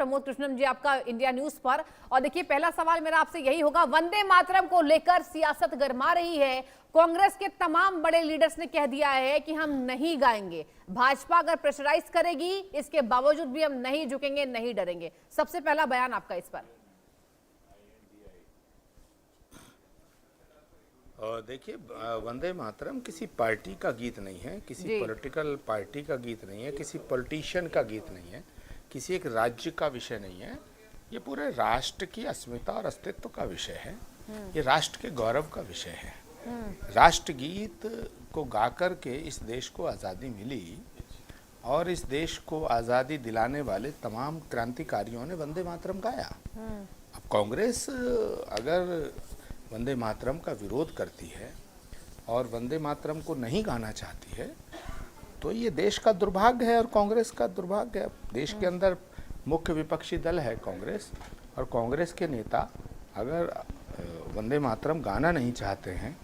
प्रमोद कृष्णन जी आपका India news पर। और देखिए, पहला सवाल मेरा आपसे यही होगा, वंदे मातरम को लेकर सियासत गरमा रही है। कांग्रेस के तमाम बड़े लीडर्स ने कह दिया है कि हम नहीं गाएंगे। भाजपा अगर प्रेशराइज करेगी, इसके बावजूद भी हम नहीं झुकेंगे, नहीं डरेंगे। सबसे पहला बयान आपका इस पर। देखिए, वंदे मातरम किसी पार्टी का गीत नहीं है, किसी पॉलिटिकल पार्टी का गीत नहीं है, किसी पॉलिटिशियन का गीत नहीं है, किसी एक राज्य का विषय नहीं है। ये पूरे राष्ट्र की अस्मिता और अस्तित्व का विषय है। ये राष्ट्र के गौरव का विषय है। राष्ट्रगीत को गाकर के इस देश को आज़ादी मिली और इस देश को आज़ादी दिलाने वाले तमाम क्रांतिकारियों ने वंदे मातरम गाया। अब कांग्रेस अगर वंदे मातरम का विरोध करती है और वंदे मातरम को नहीं गाना चाहती है तो ये देश का दुर्भाग्य है और कांग्रेस का दुर्भाग्य है। देश के अंदर मुख्य विपक्षी दल है कांग्रेस, और कांग्रेस के नेता अगर वंदे मातरम गाना नहीं चाहते हैं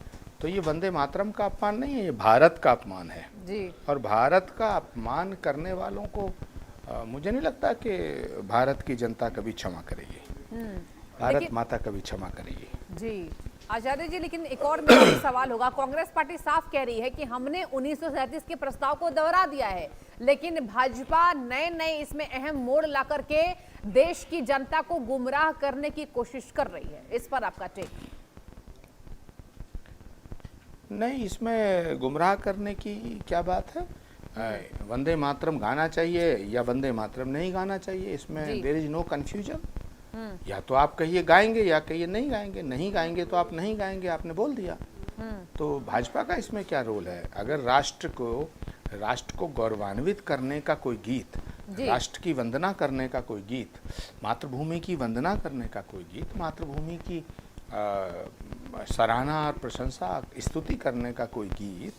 तो ये वंदे मातरम का अपमान नहीं है, ये भारत का अपमान है जी। और भारत का अपमान करने वालों को मुझे नहीं लगता कि भारत की जनता कभी क्षमा करेगी, भारत माता कभी क्षमा करेगी। जी आचार्य जी, लेकिन एक और मेरा भी सवाल होगा। कांग्रेस पार्टी साफ कह रही है कि हमने 1937 के प्रस्ताव को दोहरा दिया है, लेकिन भाजपा नए नए इसमें अहम मोड़ ला करके देश की जनता को गुमराह करने की कोशिश कर रही है। इस पर आपका टेक? नहीं, इसमें गुमराह करने की क्या बात है। वंदे मातरम गाना चाहिए या वंदे मातरम नहीं गाना चाहिए, इसमें देयर इज नो कंफ्यूजन। या तो आप कहिए गाएंगे या कहिए नहीं गाएंगे। नहीं गाएंगे तो आप नहीं गाएंगे, आपने बोल दिया। तो भाजपा का इसमें क्या रोल है? अगर राष्ट्र को गौरवान्वित करने का कोई गीत, राष्ट्र की वंदना करने का कोई गीत, मातृभूमि की वंदना करने का कोई गीत, मातृभूमि की सराहना और प्रशंसा स्तुति करने का कोई गीत,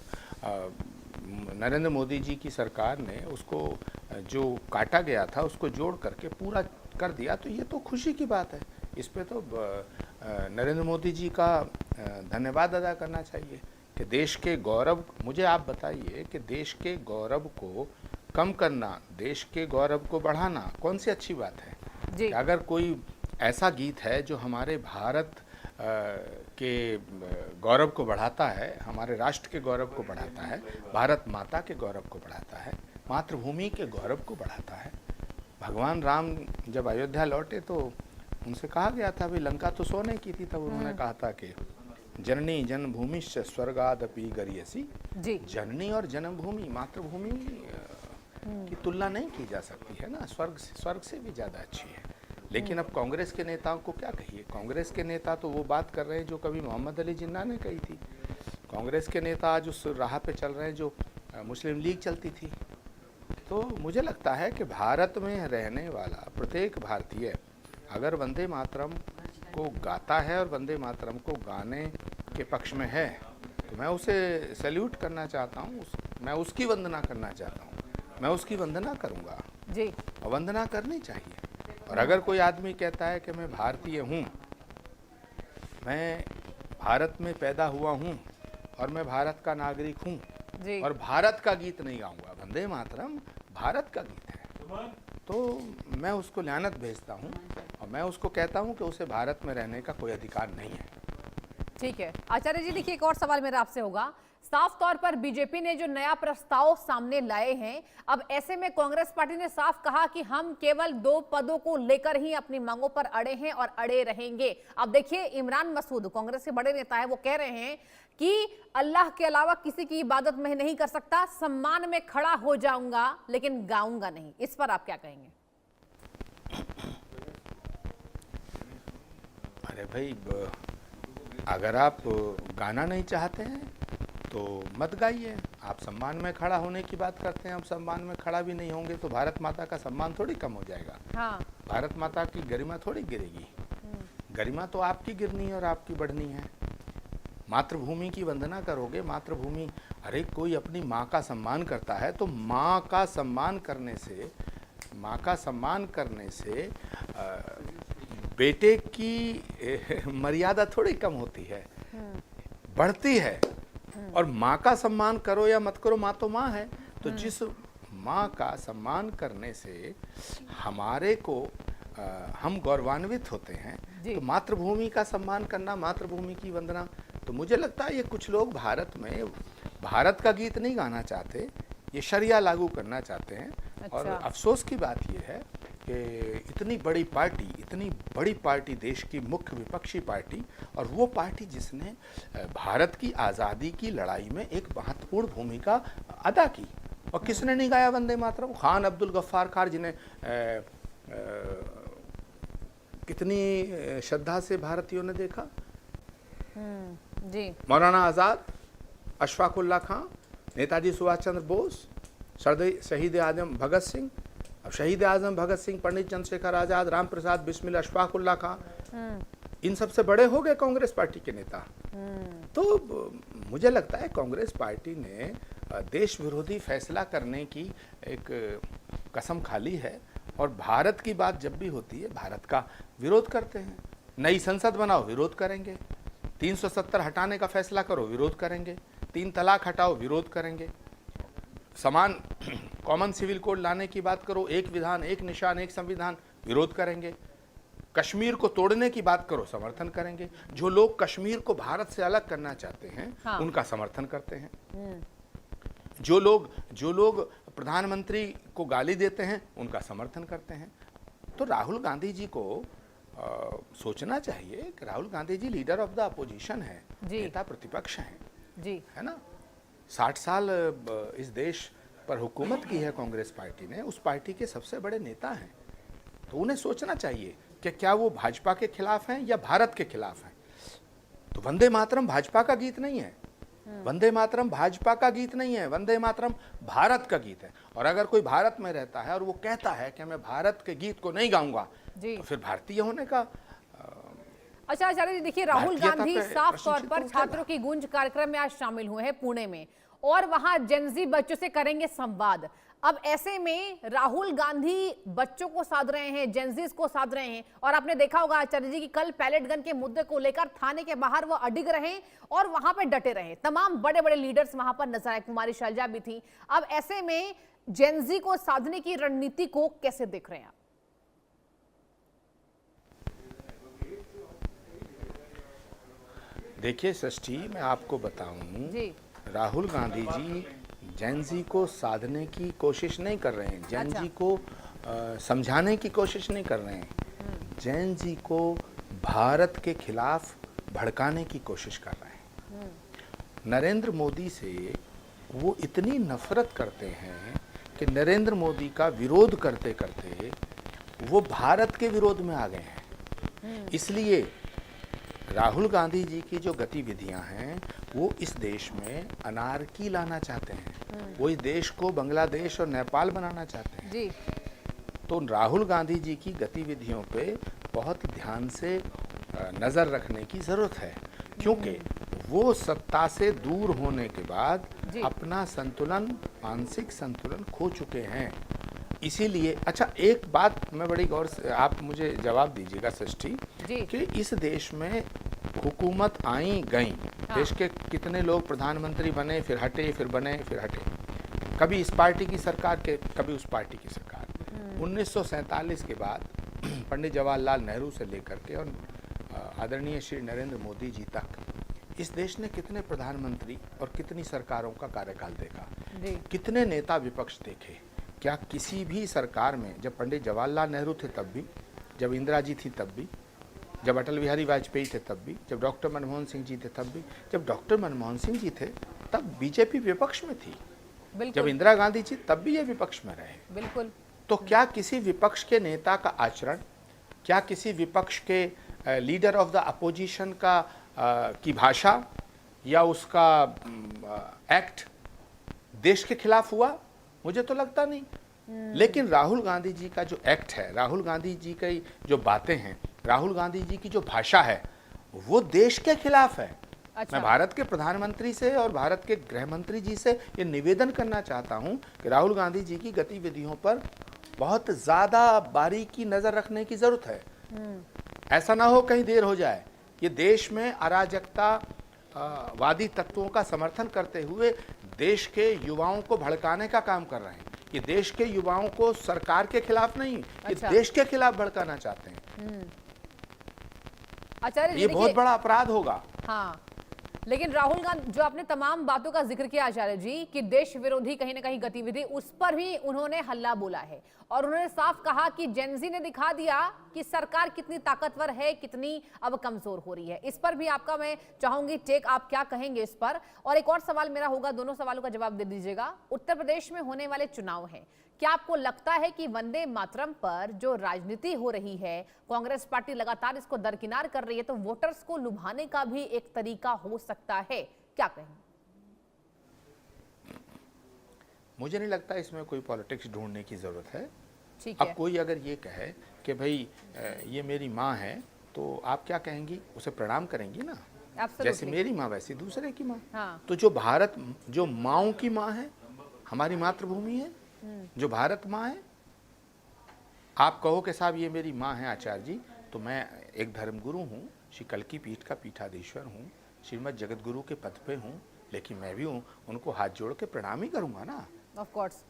नरेंद्र मोदी जी की सरकार ने उसको जो काटा गया था उसको जोड़ करके पूरा कर दिया, तो ये तो खुशी की बात है। इस पे तो नरेंद्र मोदी जी का धन्यवाद अदा करना चाहिए कि देश के गौरव, मुझे आप बताइए कि देश के गौरव को कम करना, देश के गौरव को बढ़ाना कौन सी अच्छी बात है? कि अगर कोई ऐसा गीत है जो हमारे भारत के गौरव को बढ़ाता है, हमारे राष्ट्र के गौरव को बढ़ाता है, भारत माता के गौरव को बढ़ाता है, मातृभूमि के गौरव को बढ़ाता है। भगवान राम जब अयोध्या लौटे तो उनसे कहा गया था, भाई लंका तो सोने की थी, तब उन्होंने कहा था कि जननी जन्मभूमिश्च स्वर्गादपि गरीयसी। जननी और जन्मभूमि, मातृभूमि की तुलना नहीं की जा सकती है ना, स्वर्ग से भी ज़्यादा अच्छी है। लेकिन अब कांग्रेस के नेताओं को क्या कहिए? कांग्रेस के नेता तो वो बात कर रहे हैं जो कभी मोहम्मद अली जिन्ना ने कही थी। कांग्रेस के नेता आज उस राह पे चल रहे हैं जो मुस्लिम लीग चलती थी। तो मुझे लगता है कि भारत में रहने वाला प्रत्येक भारतीय अगर वंदे मातरम को गाता है और वंदे मातरम को गाने के पक्ष में है तो मैं उसे सैल्यूट करना चाहता हूँ, मैं उसकी वंदना करना चाहता हूँ, मैं उसकी वंदना करूँगा जी, और वंदना करनी चाहिए। और अगर कोई आदमी कहता है कि मैं भारतीय हूँ, मैं भारत में पैदा हुआ हूँ और मैं भारत का नागरिक हूँ और भारत का गीत नहीं गाऊंगा, वंदे मातरम भारत का गीत है, तो मैं उसको लानत भेजता हूँ और मैं उसको कहता हूँ कि उसे भारत में रहने का कोई अधिकार नहीं है। ठीक है आचार्य जी, देखिए एक और सवाल मेरा आपसे होगा। साफ तौर पर बीजेपी ने जो नया प्रस्ताव सामने लाए हैं, अब ऐसे में कांग्रेस पार्टी ने साफ कहा कि हम केवल 2 पदों को लेकर ही अपनी मांगों पर अड़े हैं और अड़े रहेंगे। अब देखिए, इमरान मसूद कांग्रेस के बड़े नेता है, वो कह रहे हैं कि अल्लाह के अलावा किसी की इबादत मैं नहीं कर सकता, सम्मान में खड़ा हो जाऊंगा लेकिन गाऊंगा नहीं। इस पर आप क्या कहेंगे? अरे भाई, अगर आप गाना नहीं चाहते हैं तो मत गाइए। आप सम्मान में खड़ा होने की बात करते हैं, आप सम्मान में खड़ा भी नहीं होंगे तो भारत माता का सम्मान थोड़ी कम हो जाएगा। हाँ। भारत माता की गरिमा थोड़ी गिरेगी। गरिमा तो आपकी गिरनी है और आपकी बढ़नी है। मातृभूमि की वंदना करोगे, मातृभूमि, अरे कोई अपनी माँ का सम्मान करता है तो माँ का सम्मान करने से बेटे की मर्यादा थोड़ी कम होती है, बढ़ती है। और माँ का सम्मान करो या मत करो, माँ तो माँ है। तो जिस माँ का सम्मान करने से हमारे को हम गौरवान्वित होते हैं, तो मातृभूमि का सम्मान करना, मातृभूमि की वंदना, तो मुझे लगता है ये कुछ लोग भारत में भारत का गीत नहीं गाना चाहते, ये शरिया लागू करना चाहते हैं। अच्छा। और अफसोस की बात ये है कि इतनी बड़ी पार्टी देश की मुख्य विपक्षी पार्टी, और वो पार्टी जिसने भारत की आज़ादी की लड़ाई में एक महत्वपूर्ण भूमिका अदा की, और किसने नहीं गाया वंदे मातरम? खान अब्दुल गफ्फार खान, जिन्हें कितनी श्रद्धा से भारतीयों ने देखा, जी। मौलाना आज़ाद, अशफाक उल्लाह खां, नेताजी सुभाष चंद्र बोस, शहीद आजम भगत सिंह, अब शहीद आजम भगत सिंह, पंडित चंद्रशेखर आज़ाद, राम प्रसाद बिस्मिल, अशफाक उल्लाह खां, इन सबसे बड़े हो गए कांग्रेस पार्टी के नेता। तो मुझे लगता है कांग्रेस पार्टी ने देश विरोधी फैसला करने की एक कसम खा ली है, और भारत की बात जब भी होती है भारत का विरोध करते हैं। नई संसद बनाओ, विरोध करेंगे। 370 हटाने का फैसला करो, विरोध करेंगे। 3 तलाक हटाओ, विरोध करेंगे। समान कॉमन सिविल कोड लाने की बात करो, एक विधान, एक निशान, एक संविधान, विरोध करेंगे। कश्मीर को तोड़ने की बात करो, समर्थन करेंगे। जो लोग कश्मीर को भारत से अलग करना चाहते हैं, हाँ। उनका समर्थन करते हैं। जो लोग प्रधानमंत्री को गाली देते हैं, उनका समर्थन करते हैं। तो राहुल गांधी जी को सोचना चाहिए कि Rahul Gandhi ji leader of the opposition है, नेता प्रतिपक्ष हैं, जी, है ना। 60 साल इस देश पर हुकूमत की है कांग्रेस पार्टी ने, उस पार्टी के सबसे बड़े नेता हैं। तो उन्हें सोचना चाहिए कि क्या वो भाजपा के खिलाफ हैं या भारत के खिलाफ हैं। तो वंदे मातरम भाजपा का गीत नहीं है, वंदे मातरम भाजपा का गीत नहीं है, वंदे मातरम भारत का गीत है। और अगर कोई भारत में रहता है और वो कहता है कि मैं भारत के गीत को नहीं गाऊंगा, तो फिर भारतीय होने का अच्छा आचार्य जी, देखिए राहुल गांधी साफ तौर पर तो छात्रों की गूंज कार्यक्रम में आज शामिल हुए हैं पुणे में, और वहां जेनजी बच्चों से करेंगे संवाद। अब ऐसे में राहुल गांधी बच्चों को साध रहे हैं, जेनजीज को साध रहे हैं, और आपने देखा होगा आचार्य जी की कल पैलेट गन के मुद्दे को लेकर थाने के बाहर वो अडिग रहे और वहां पे डटे रहे। तमाम बड़े बड़े लीडर्स वहां पर नजर आए, कुमारी शैलजा भी थी। अब ऐसे में जेनजी को साधने की रणनीति को कैसे देख रहे हैं आप? देखिए सृष्टि, मैं आपको बताऊं, राहुल गांधी जी जेनजी को साधने की कोशिश नहीं कर रहे हैं, जेनजी को समझाने की कोशिश नहीं कर रहे हैं, जेनजी को भारत के खिलाफ भड़काने की कोशिश कर रहे हैं। नरेंद्र मोदी से वो इतनी नफरत करते हैं कि नरेंद्र मोदी का विरोध करते करते वो भारत के विरोध में आ गए हैं। इसलिए राहुल गांधी जी की जो गतिविधियां हैं वो इस देश में अनारकी लाना चाहते हैं, वो इस देश को बांग्लादेश और नेपाल बनाना चाहते हैं जी। तो राहुल गांधी जी की गतिविधियों पे बहुत ध्यान से नज़र रखने की ज़रूरत है, क्योंकि वो सत्ता से दूर होने के बाद अपना संतुलन, मानसिक संतुलन खो चुके हैं। इसीलिए अच्छा, एक बात मैं बड़ी गौर से आप मुझे जवाब दीजिएगा सृष्टि, कि इस देश में हुकूमत आई गई, देश के कितने लोग प्रधानमंत्री बने, फिर हटे, फिर बने, फिर हटे, कभी इस पार्टी की सरकार के, कभी उस पार्टी की सरकार। 1947 के बाद पंडित जवाहरलाल नेहरू से लेकर के और आदरणीय श्री नरेंद्र मोदी जी तक इस देश ने कितने प्रधानमंत्री और कितनी सरकारों का कार्यकाल देखा, कितने नेता विपक्ष देखे। क्या किसी भी सरकार में, जब पंडित जवाहरलाल नेहरू थे तब भी, जब इंदिरा जी थी तब भी, जब अटल बिहारी वाजपेयी थे तब भी, जब डॉक्टर मनमोहन सिंह जी थे तब भी, जब डॉक्टर मनमोहन सिंह जी थे तब बीजेपी विपक्ष में थी, जब इंदिरा गांधी जी तब भी ये विपक्ष में रहे। बिल्कुल। तो क्या किसी विपक्ष के नेता का आचरण, क्या किसी विपक्ष के लीडर ऑफ द अपोजिशन का की भाषा या उसका एक्ट देश के खिलाफ हुआ? मुझे तो लगता नहीं। लेकिन राहुल गांधी जी का जो एक्ट है, राहुल गांधी जी की जो बातें हैं, राहुल गांधी जी की जो भाषा है, वो देश के खिलाफ है। अच्छा। मैं भारत के प्रधानमंत्री से और भारत के गृह मंत्री जी से ये निवेदन करना चाहता हूं कि राहुल गांधी जी की गतिविधियों पर बहुत ज़्यादा बारीकी नज़र रखने की ज़रूरत है। ऐसा ना हो कहीं देर हो जाए। ये देश में अराजकता वादी तत्वों का समर्थन करते हुए देश के युवाओं को भड़काने का काम कर रहे हैं। ये देश के युवाओं को सरकार के खिलाफ नहीं, ये अच्छा। देश के खिलाफ भड़काना चाहते हैं। आचार्य जी ये बहुत देखिए, बड़ा अपराध होगा। हाँ, लेकिन राहुल गांधी, जो आपने तमाम बातों का जिक्र किया आचार्य जी कि देश विरोधी कहीं ना कहीं गतिविधि, उस पर भी उन्होंने हल्ला बोला है और उन्होंने साफ कहा कि जेनजी ने दिखा दिया कि सरकार कितनी ताकतवर है, कितनी अब कमजोर हो रही है। इस पर भी आपका मैं चाहूंगी टेक, आप क्या कहेंगे इस पर। और एक और सवाल मेरा होगा, दोनों सवालों का जवाब दे दीजिएगा। उत्तर प्रदेश में होने वाले चुनाव हैं, क्या आपको लगता है कि वंदे मातरम पर जो राजनीति हो रही है, कांग्रेस पार्टी लगातार इसको दरकिनार कर रही है, तो वोटर्स को लुभाने का भी एक तरीका हो सकता है? क्या कहें? मुझे नहीं लगता इसमें कोई पॉलिटिक्स ढूंढने की जरूरत है। ठीक अब है, कोई अगर ये कहे कि भाई ये मेरी माँ है, तो आप क्या कहेंगी? उसे प्रणाम करेंगी ना। जैसे Absolutely. मेरी माँ वैसी दूसरे की माँ। हाँ। तो जो भारत, जो माँओं की माँ है, हमारी मातृभूमि है, जो भारत माँ है, आप कहो कि साहब ये मेरी माँ है आचार्य जी, तो मैं एक धर्मगुरु हूँ, श्री कल्की पीठ का पीठाधीश्वर हूँ, श्रीमद जगत गुरु के पद पे हूँ, लेकिन मैं भी हूँ, उनको हाथ जोड़ के प्रणाम ही करूँगा ना। Of course.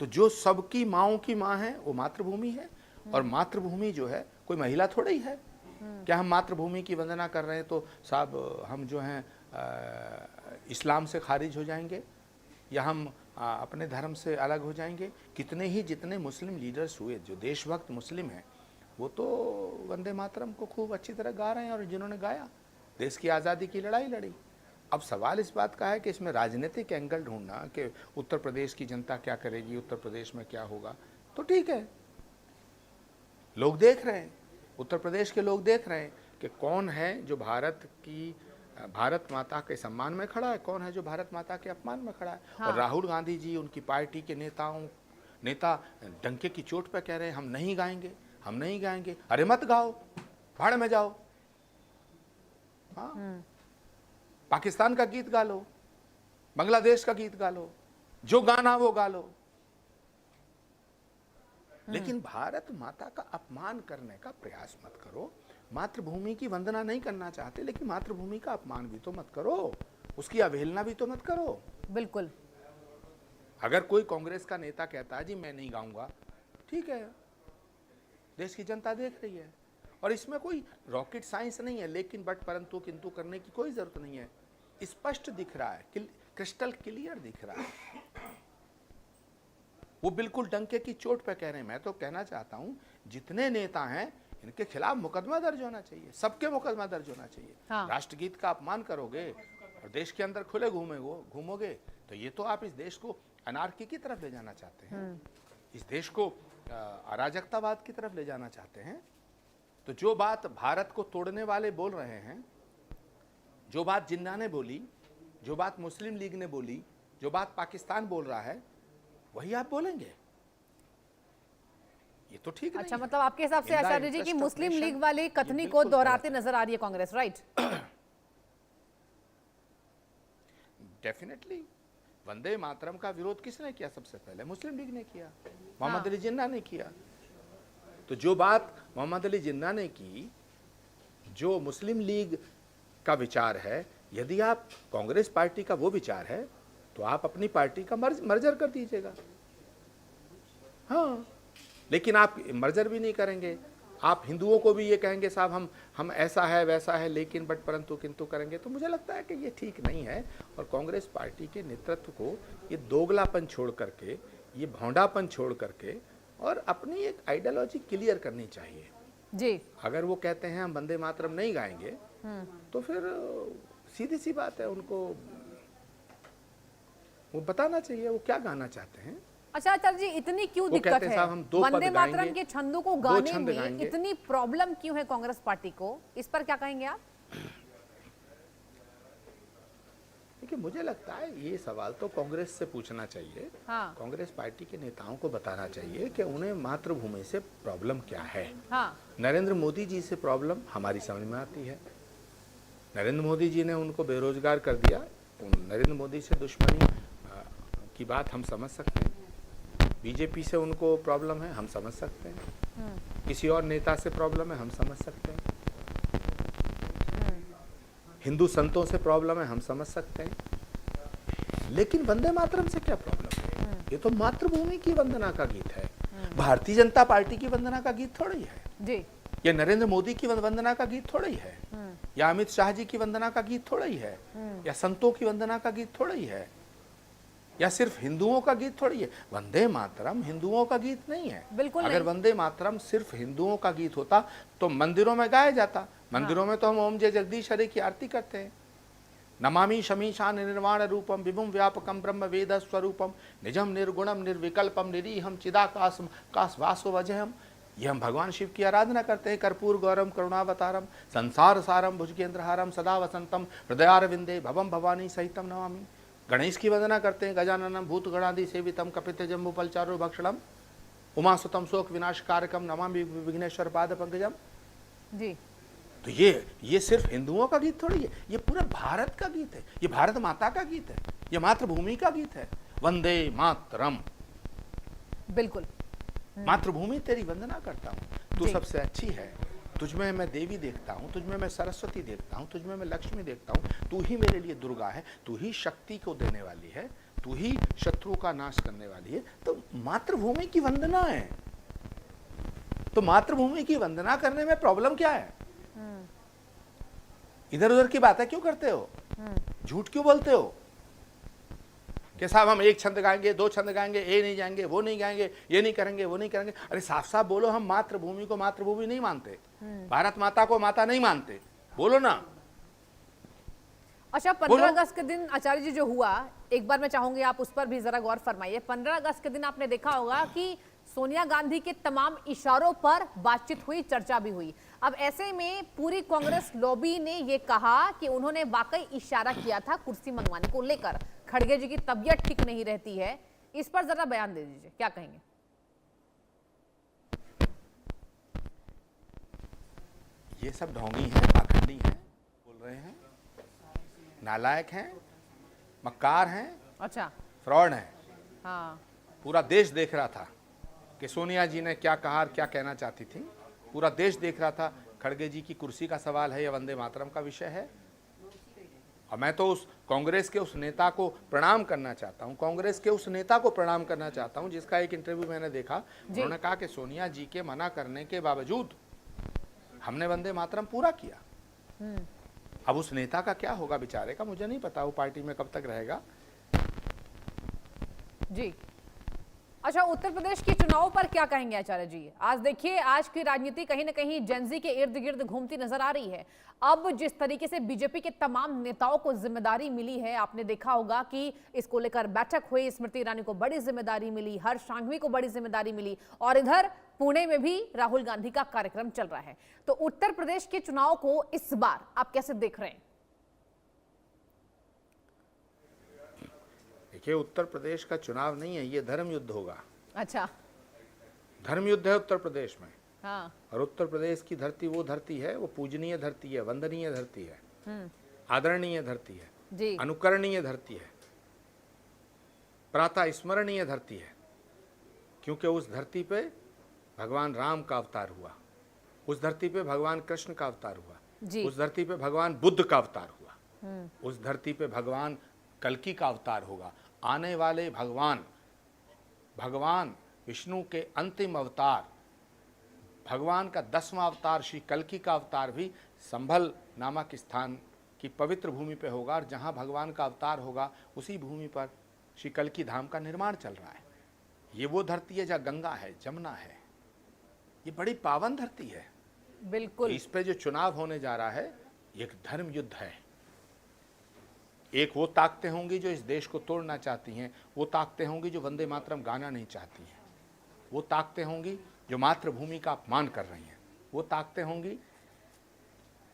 तो जो सबकी माँओं की माँ है वो मातृभूमि है, और मातृभूमि जो है कोई महिला थोड़ी है। क्या हम मातृभूमि की वंदना कर रहे हैं तो साहब हम जो हैं इस्लाम से खारिज हो जाएंगे, या हम अपने धर्म से अलग हो जाएंगे? कितने ही जितने मुस्लिम लीडर्स हुए जो देशभक्त मुस्लिम हैं, वो तो वंदे मातरम को खूब अच्छी तरह गा रहे हैं, और जिन्होंने गाया देश की आज़ादी की लड़ाई लड़ी। अब सवाल इस बात का है कि इसमें राजनीतिक एंगल ढूंढना कि उत्तर प्रदेश की जनता क्या करेगी, उत्तर प्रदेश में क्या होगा, तो ठीक है, लोग देख रहे हैं, उत्तर प्रदेश के लोग देख रहे हैं कि कौन है जो भारत माता के सम्मान में खड़ा है, कौन है जो भारत माता के अपमान में खड़ा है। हाँ। और राहुल गांधी जी, उनकी पार्टी के नेता डंके की चोट पे कह रहे हैं हम नहीं गाएंगे, हम नहीं गाएंगे। अरे मत गाओ, भाड़ में जाओ। हाँ, पाकिस्तान का गीत गा लो, बांग्लादेश का गीत गा लो, जो गाना वो गा लो, लेकिन भारत माता का अपमान करने का प्रयास मत करो। मातृभूमि की वंदना नहीं करना चाहते, लेकिन मातृभूमि का अपमान भी तो मत करो, उसकी अवहेलना भी तो मत करो। बिल्कुल। अगर कोई कांग्रेस का नेता कहता है जी मैं नहीं गाऊंगा, ठीक है, देश की जनता देख रही है, और इसमें कोई रॉकेट साइंस नहीं है, लेकिन परंतु किंतु करने की कोई जरूरत नहीं है। स्पष्ट दिख रहा है, क्रिस्टल क्लियर दिख रहा है, वो बिल्कुल डंके की चोट पे कह रहे हैं। मैं तो कहना चाहता हूं जितने नेता हैं इनके खिलाफ मुकदमा दर्ज होना चाहिए, सबके मुकदमा दर्ज होना चाहिए। हाँ। राष्ट्रगीत का अपमान करोगे और देश के अंदर खुले घूमोगे तो ये तो आप इस देश को अनार्की की तरफ ले जाना चाहते हैं, इस देश को अराजकतावाद की तरफ ले जाना चाहते हैं। तो जो बात भारत को तोड़ने वाले बोल रहे हैं, जो बात जिन्ना ने बोली, जो बात मुस्लिम लीग ने बोली, जो बात पाकिस्तान बोल रहा है, वही आप बोलेंगे, ये तो ठीक नहीं अच्छा, है। मतलब आपके हिसाब से आचार्य जी की मुस्लिम लीग वाली कथनी को दोहराते नजर आ रही है कांग्रेस, राइट? डेफिनेटली वंदे मातरम का विरोध किसने किया? सबसे पहले मुस्लिम लीग ने किया, मोहम्मद अली जिन्ना ने किया। तो जो बात मोहम्मद अली जिन्ना ने की, जो मुस्लिम लीग का विचार है, यदि आप कांग्रेस पार्टी का वो विचार है तो आप अपनी पार्टी का मर्जर कर दीजिएगा। हाँ, लेकिन आप मर्जर भी नहीं करेंगे, आप हिंदुओं को भी ये कहेंगे साहब हम ऐसा है वैसा है, लेकिन परंतु किंतु करेंगे, तो मुझे लगता है कि ये ठीक नहीं है। और कांग्रेस पार्टी के नेतृत्व को ये दोगलापन छोड़ करके, ये भौंडापन छोड़ करके, और अपनी एक आइडियोलॉजी क्लियर करनी चाहिए जी। अगर वो कहते हैं हम वंदे मातरम नहीं गाएंगे, तो फिर सीधी सी बात है, उनको वो बताना चाहिए वो क्या गाना चाहते हैं। अच्छा आचार्य जी, इतनी क्यों दिक्कत है वंदे मातरम के छंदों को गाने में? इतनी प्रॉब्लम क्यों है कांग्रेस पार्टी को? इस पर क्या कहेंगे आप? देखिए, मुझे लगता है ये सवाल तो कांग्रेस से पूछना चाहिए। हाँ। कांग्रेस पार्टी के नेताओं को बताना चाहिए कि उन्हें मातृभूमि से प्रॉब्लम क्या है। हाँ। नरेंद्र मोदी जी से प्रॉब्लम हमारी समझ में आती है। नरेंद्र मोदी जी ने उनको बेरोजगार कर दिया, नरेंद्र मोदी से दुश्मनी की बात हम समझ सकते हैं। बीजेपी से उनको प्रॉब्लम है, हम समझ सकते हैं। किसी और नेता से प्रॉब्लम है, हम समझ सकते हैं। हिंदू संतों से प्रॉब्लम है, हम समझ सकते हैं। लेकिन वंदे मातरम से क्या प्रॉब्लम है? ये तो मातृभूमि की वंदना का गीत है, भारतीय जनता पार्टी की वंदना का गीत थोड़ी है जी। ये नरेंद्र मोदी की वंदना का गीत थोड़ा ही है, या अमित शाह जी की वंदना का गीत थोड़ा ही है, या संतों की वंदना का गीत थोड़ा ही है, या सिर्फ हिंदुओं का गीत थोड़ी है। वंदे मातरम हिंदुओं का गीत नहीं है। बिल्कुल अगर नहीं। वंदे मातरम सिर्फ हिंदुओं का गीत होता तो मंदिरों में गाया जाता। मंदिरों में तो हम ओम जय जगदीश हरे की आरती करते हैं। नमामि शमीशान निर्वाण रूपम विभुम व्यापकम ब्रह्म वेद स्वरूपम निजम निर्गुणम निर्विकल्पम निरीहम चिदाकाशम काशवासो वजहम। ये हम भगवान शिव की आराधना करते हैं। कर्पूर गौरम करुणावतारम संसार सारम भुजगेंद्रहारम सदा वसंतम हृदयारविंदे भवम भवानी सहितम नमामि। गणेश की वंदना करते हैं। गजाननम भूत गणादि सेवितम कपित जम्बुफलचारु भक्षणम उमासुतम शोक विनाश कारकम नमामि विघ्नेश्वर पाद पंकजम। जी। तो ये सिर्फ हिंदुओं का गीत थोड़ी है, ये पूरा भारत का गीत है, ये भारत माता का गीत है, ये मातृभूमि का गीत है। वंदे मातरम। बिल्कुल। मातृभूमि तेरी वंदना करता हूँ, तू जी। सबसे अच्छी है। तुझमें मैं देवी देखता हूँ, तुझमें मैं सरस्वती देखता हूँ, तुझमें मैं लक्ष्मी देखता हूँ। तू ही मेरे लिए दुर्गा है, तू ही शक्ति को देने वाली है, तू ही शत्रु का नाश करने वाली है। तो मातृभूमि की वंदना है। तो मातृभूमि की वंदना करने में प्रॉब्लम क्या है? इधर उधर की बातें क्यों करते हो? झूठ क्यों बोलते हो कि साहब हम एक छंद गाएंगे, दो छंद गाएंगे, ये नहीं जाएंगे, वो नहीं गाएंगे, ये नहीं करेंगे, वो नहीं करेंगे। अरे साफ साफ बोलो, हम मातृभूमि को मातृभूमि नहीं मानते, भारत माता को माता नहीं मानते। बोलो ना। अच्छा, 15 अगस्त के दिन आचार्य जी जो हुआ, एक बार मैं चाहूंगी आप उस पर भी जरा गौर फरमाइए। 15 अगस्त के दिन आपने देखा होगा कि सोनिया गांधी के तमाम इशारों पर बातचीत हुई, चर्चा भी हुई। अब ऐसे में पूरी कांग्रेस लॉबी ने ये कहा कि उन्होंने वाकई इशारा किया था कुर्सी मंगवाने को लेकर। खड़गे जी की तबीयत ठीक नहीं रहती है, इस पर जरा बयान दे दीजिए, क्या कहेंगे? ये सब ढोंगी हैं, पाखंडी हैं, बोल रहे हैं, नालायक हैं, मक्कार हैं, अच्छा। फ्रॉड हैं। हाँ। पूरा देश देख रहा था कि सोनिया जी ने क्या कहा और क्या कहना चाहती थी। पूरा देश देख रहा था। खड़गे जी की कुर्सी का सवाल है या वंदे मातरम का विषय है। और मैं तो उस कांग्रेस के उस नेता को प्रणाम करना चाहता हूं, कांग्रेस के उस नेता को प्रणाम करना चाहता हूं जिसका एक इंटरव्यू मैंने देखा। उन्होंने कहा कि सोनिया जी के मना करने के बावजूद हमने वंदे मातरम पूरा किया। अब उस नेता का क्या होगा बेचारे का, मुझे नहीं पता वो पार्टी में कब तक रहेगा। जी। अच्छा, उत्तर प्रदेश के चुनाव पर क्या कहेंगे आचार्य जी? आज देखिए, आज की राजनीति कहीं ना कहीं जेनजी के इर्द गिर्द घूमती नजर आ रही है। अब जिस तरीके से बीजेपी के तमाम नेताओं को जिम्मेदारी मिली है, आपने देखा होगा कि इसको लेकर बैठक हुई, स्मृति ईरानी को बड़ी जिम्मेदारी मिली, हर्ष सांघवी को बड़ी जिम्मेदारी मिली, और इधर पुणे में भी राहुल गांधी का कार्यक्रम चल रहा है। तो उत्तर प्रदेश के चुनाव को इस बार आप कैसे देख रहे हैं? देखिए, उत्तर प्रदेश का चुनाव नहीं है, ये धर्म युद्ध होगा। अच्छा। धर्म युद्ध है उत्तर प्रदेश में। हाँ। और उत्तर प्रदेश की धरती वो धरती है, वो पूजनीय धरती है, वंदनीय धरती है, आदरणीय धरती है जी। अनुकरणीय धरती है, प्रातः स्मरणीय धरती है। क्योंकि उस धरती पे भगवान राम का अवतार हुआ, उस धरती पे भगवान कृष्ण का अवतार हुआ जी। उस धरती पे भगवान बुद्ध का अवतार हुआ, उस धरती पे भगवान कल्कि का अवतार होगा। आने वाले भगवान विष्णु के अंतिम अवतार, भगवान का 10वां अवतार श्री कल्कि का अवतार भी संभल नामक स्थान की पवित्र भूमि पे होगा। और जहाँ भगवान का अवतार होगा उसी भूमि पर श्री कल्कि धाम का निर्माण चल रहा है। ये वो धरती है जहाँ गंगा है, जमुना है, ये बड़ी पावन धरती है। बिल्कुल। तो इस पे जो चुनाव होने जा रहा है, ये एक धर्म युद्ध है। एक वो ताकतें होंगी जो इस देश को तोड़ना चाहती हैं, वो ताकतें होंगी जो वंदे मातरम गाना नहीं चाहती हैं, वो ताकतें होंगी जो मातृभूमि का अपमान कर रही हैं, वो ताकतें होंगी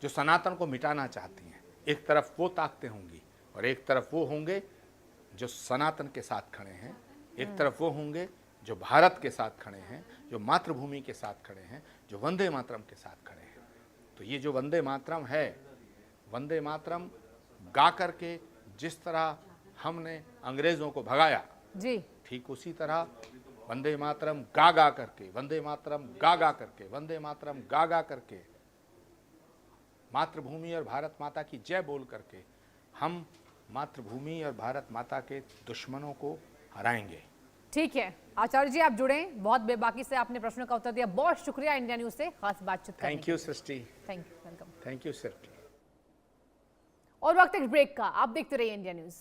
जो सनातन को मिटाना चाहती हैं। एक तरफ वो ताकतें होंगी और एक तरफ वो होंगे जो सनातन के साथ खड़े हैं। एक तरफ वो होंगे जो भारत के साथ खड़े हैं, जो मातृभूमि के साथ खड़े हैं, जो वंदे मातरम के साथ खड़े हैं। तो ये जो वंदे मातरम है, वंदे मातरम गा करके जिस तरह हमने अंग्रेजों को भगाया जी, ठीक उसी तरह वंदे मातरम गा गा करके, वंदे मातरम गा गा करके, वंदे मातरम गा गा करके, मातृभूमि और भारत माता की जय बोल करके हम मातृभूमि और भारत माता के दुश्मनों को हराएंगे। ठीक है आचार्य जी, आप जुड़े, बहुत बेबाकी से आपने प्रश्नों का उत्तर दिया, बहुत शुक्रिया इंडिया न्यूज से खास बातचीत करने thank you Srishti, thank you, welcome. Thank you Srishti. और वक्त एक ब्रेक का, आप देखते रहिए इंडिया न्यूज।